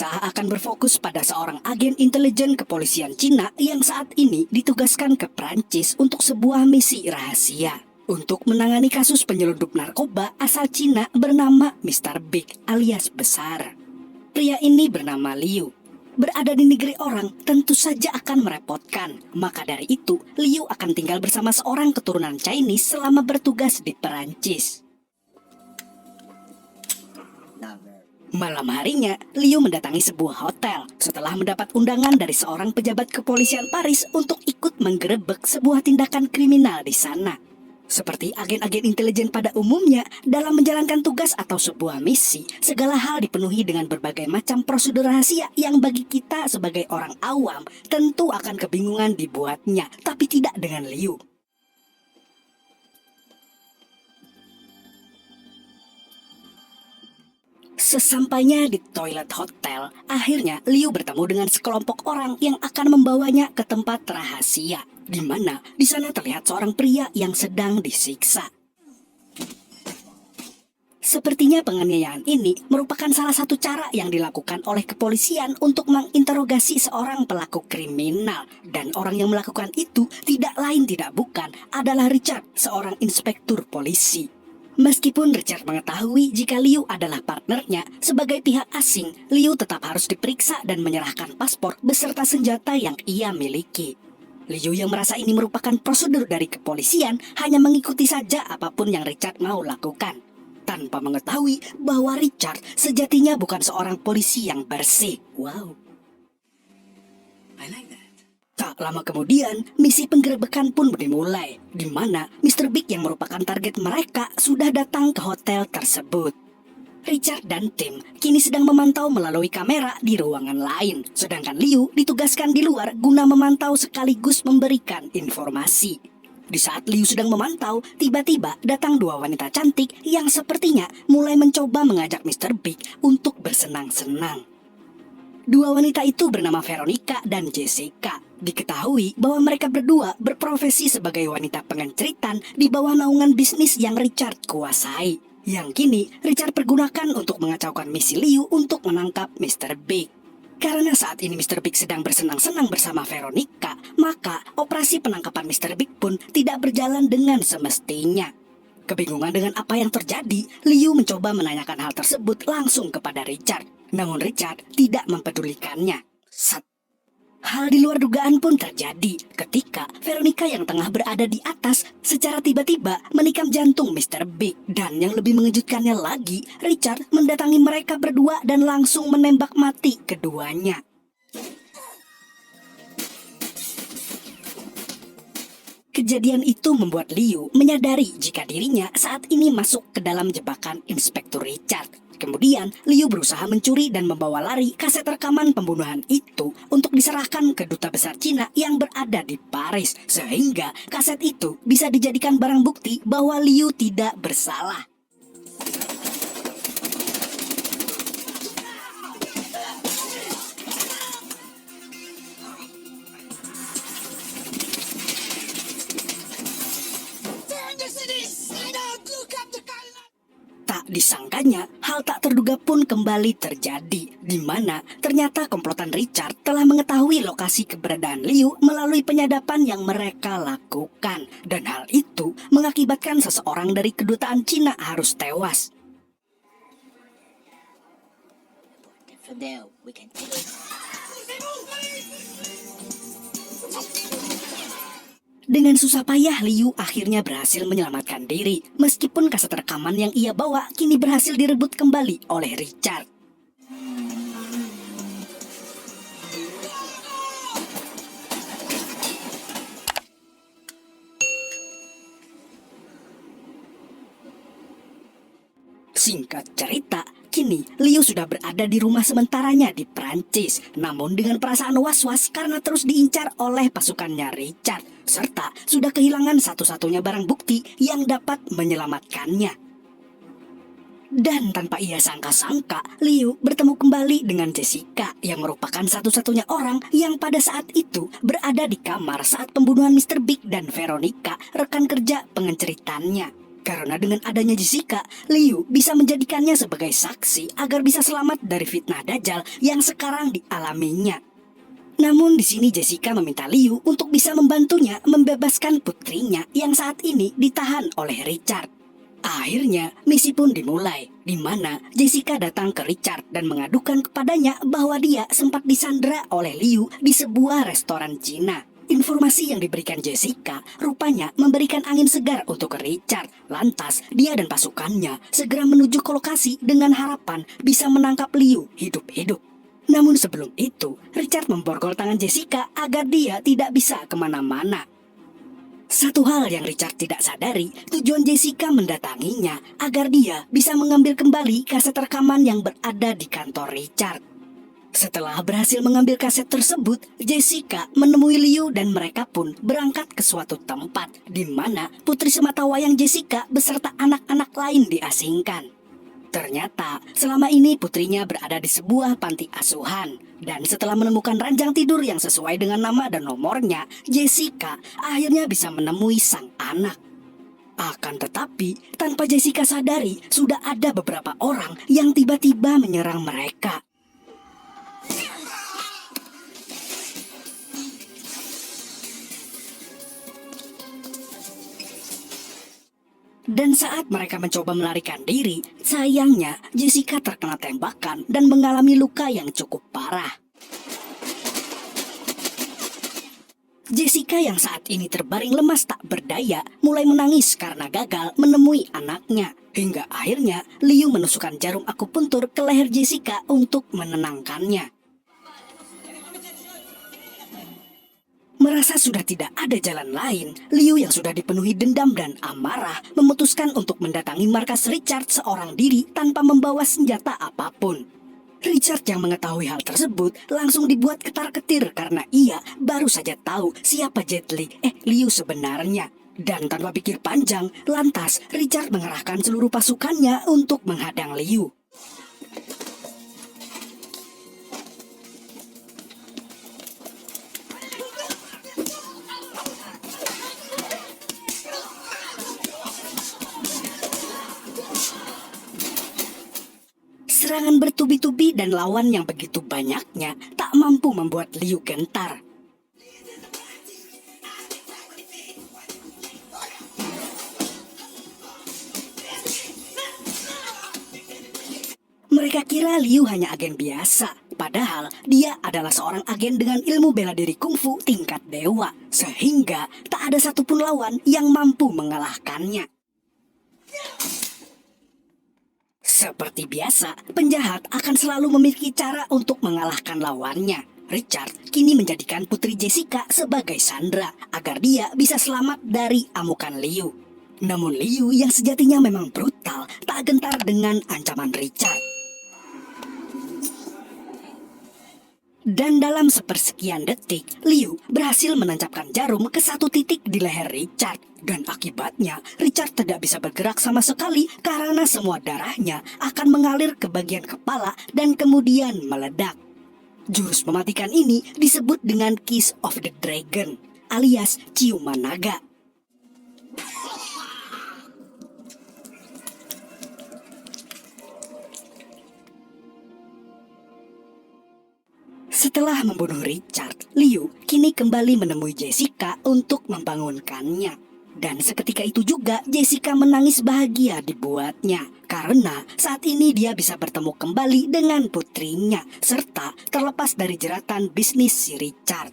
Kisah akan berfokus pada seorang agen intelijen kepolisian Cina yang saat ini ditugaskan ke Prancis untuk sebuah misi rahasia untuk menangani kasus penyelundup narkoba asal Cina bernama Mr. Big alias Besar. Pria ini bernama Liu. Berada di negeri orang tentu saja akan merepotkan. Maka dari itu, Liu akan tinggal bersama seorang keturunan Chinese selama bertugas di Perancis. Malam harinya, Liu mendatangi sebuah hotel setelah mendapat undangan dari seorang pejabat kepolisian Paris untuk ikut menggerebek sebuah tindakan kriminal di sana. Seperti agen-agen intelijen pada umumnya, dalam menjalankan tugas atau sebuah misi, segala hal dipenuhi dengan berbagai macam prosedur rahasia yang bagi kita sebagai orang awam tentu akan kebingungan dibuatnya, tapi tidak dengan Liu. Sesampainya di toilet hotel, akhirnya Liu bertemu dengan sekelompok orang yang akan membawanya ke tempat rahasia, di mana di sana terlihat seorang pria yang sedang disiksa. Sepertinya penganiayaan ini merupakan salah satu cara yang dilakukan oleh kepolisian untuk menginterogasi seorang pelaku kriminal, dan orang yang melakukan itu tidak lain tidak bukan adalah Richard, seorang inspektur polisi. Meskipun Richard mengetahui jika Liu adalah partnernya, sebagai pihak asing, Liu tetap harus diperiksa dan menyerahkan paspor beserta senjata yang ia miliki. Liu yang merasa ini merupakan prosedur dari kepolisian hanya mengikuti saja apapun yang Richard mau lakukan, tanpa mengetahui bahwa Richard sejatinya bukan seorang polisi yang bersih. Wow. I like that. Tak lama kemudian, misi penggerebekan pun dimulai, di mana Mr. Big yang merupakan target mereka sudah datang ke hotel tersebut. Richard dan tim kini sedang memantau melalui kamera di ruangan lain, sedangkan Liu ditugaskan di luar guna memantau sekaligus memberikan informasi. Di saat Liu sedang memantau, tiba-tiba datang dua wanita cantik yang sepertinya mulai mencoba mengajak Mr. Big untuk bersenang-senang. Dua wanita itu bernama Veronica dan Jessica. Diketahui bahwa mereka berdua berprofesi sebagai wanita pengenceritan di bawah naungan bisnis yang Richard kuasai, yang kini Richard pergunakan untuk mengacaukan misi Liu untuk menangkap Mr. Big. Karena saat ini Mr. Big sedang bersenang-senang bersama Veronica, maka operasi penangkapan Mr. Big pun tidak berjalan dengan semestinya. Kebingungan dengan apa yang terjadi, Liu mencoba menanyakan hal tersebut langsung kepada Richard. Namun Richard tidak mempedulikannya. Hal di luar dugaan pun terjadi ketika Veronica yang tengah berada di atas secara tiba-tiba menikam jantung Mr. Big. Dan yang lebih mengejutkannya lagi, Richard mendatangi mereka berdua dan langsung menembak mati keduanya. Kejadian itu membuat Liu menyadari jika dirinya saat ini masuk ke dalam jebakan Inspektur Richard. Kemudian, Liu berusaha mencuri dan membawa lari kaset rekaman pembunuhan itu untuk diserahkan ke Duta Besar Cina yang berada di Paris, sehingga kaset itu bisa dijadikan barang bukti bahwa Liu tidak bersalah. Tak disangkanya, hal tak terduga pun kembali terjadi, di mana ternyata komplotan Richard telah mengetahui lokasi keberadaan Liu melalui penyadapan yang mereka lakukan. Dan hal itu mengakibatkan seseorang dari kedutaan Cina harus tewas. Dengan susah payah, Liu akhirnya berhasil menyelamatkan diri, meskipun kaset rekaman yang ia bawa kini berhasil direbut kembali oleh Richard. Singkat cerita, kini Liu sudah berada di rumah sementaranya di Prancis, namun dengan perasaan was-was karena terus diincar oleh pasukannya Richard, serta sudah kehilangan satu-satunya barang bukti yang dapat menyelamatkannya. Dan tanpa ia sangka-sangka, Liu bertemu kembali dengan Jessica yang merupakan satu-satunya orang yang pada saat itu berada di kamar saat pembunuhan Mr. Big dan Veronica, rekan kerja pengenceritannya. Karena dengan adanya Jessica, Liu bisa menjadikannya sebagai saksi agar bisa selamat dari fitnah Dajjal yang sekarang dialaminya. Namun di sini Jessica meminta Liu untuk bisa membantunya membebaskan putrinya yang saat ini ditahan oleh Richard. Akhirnya misi pun dimulai, di mana Jessica datang ke Richard dan mengadukan kepadanya bahwa dia sempat disandra oleh Liu di sebuah restoran Cina. Informasi yang diberikan Jessica rupanya memberikan angin segar untuk Richard. Lantas dia dan pasukannya segera menuju ke lokasi dengan harapan bisa menangkap Liu hidup-hidup. Namun sebelum itu, Richard memborgol tangan Jessica agar dia tidak bisa kemana-mana. Satu hal yang Richard tidak sadari, tujuan Jessica mendatanginya agar dia bisa mengambil kembali kaset rekaman yang berada di kantor Richard. Setelah berhasil mengambil kaset tersebut, Jessica menemui Liu dan mereka pun berangkat ke suatu tempat di mana putri sematawayang Jessica beserta anak-anak lain diasingkan. Ternyata selama ini putrinya berada di sebuah panti asuhan. Dan setelah menemukan ranjang tidur yang sesuai dengan nama dan nomornya, Jessica akhirnya bisa menemui sang anak. Akan tetapi, tanpa Jessica sadari, sudah ada beberapa orang yang tiba-tiba menyerang mereka. Dan saat mereka mencoba melarikan diri, sayangnya Jessica terkena tembakan dan mengalami luka yang cukup parah. Jessica yang saat ini terbaring lemas tak berdaya mulai menangis karena gagal menemui anaknya. Hingga akhirnya Liu menusukkan jarum akupuntur ke leher Jessica untuk menenangkannya. Merasa sudah tidak ada jalan lain, Liu yang sudah dipenuhi dendam dan amarah memutuskan untuk mendatangi markas Richard seorang diri tanpa membawa senjata apapun. Richard yang mengetahui hal tersebut langsung dibuat ketar-ketir karena ia baru saja tahu siapa Liu sebenarnya. Dan tanpa pikir panjang, lantas Richard mengerahkan seluruh pasukannya untuk menghadang Liu. Serangan bertubi-tubi dan lawan yang begitu banyaknya tak mampu membuat Liu gentar. Mereka kira Liu hanya agen biasa, padahal dia adalah seorang agen dengan ilmu bela diri kungfu tingkat dewa, sehingga tak ada satupun lawan yang mampu mengalahkannya. Seperti biasa, penjahat akan selalu memiliki cara untuk mengalahkan lawannya. Richard kini menjadikan putri Jessica sebagai sandera agar dia bisa selamat dari amukan Liu. Namun Liu yang sejatinya memang brutal tak gentar dengan ancaman Richard. Dan dalam sepersekian detik, Liu berhasil menancapkan jarum ke satu titik di leher Richard. Dan akibatnya, Richard tidak bisa bergerak sama sekali karena semua darahnya akan mengalir ke bagian kepala dan kemudian meledak. Jurus mematikan ini disebut dengan Kiss of the Dragon, alias ciuman naga. Setelah membunuh Richard, Liu kini kembali menemui Jessica untuk membangunkannya. Dan seketika itu juga Jessica menangis bahagia dibuatnya. Karena saat ini dia bisa bertemu kembali dengan putrinya serta terlepas dari jeratan bisnis si Richard.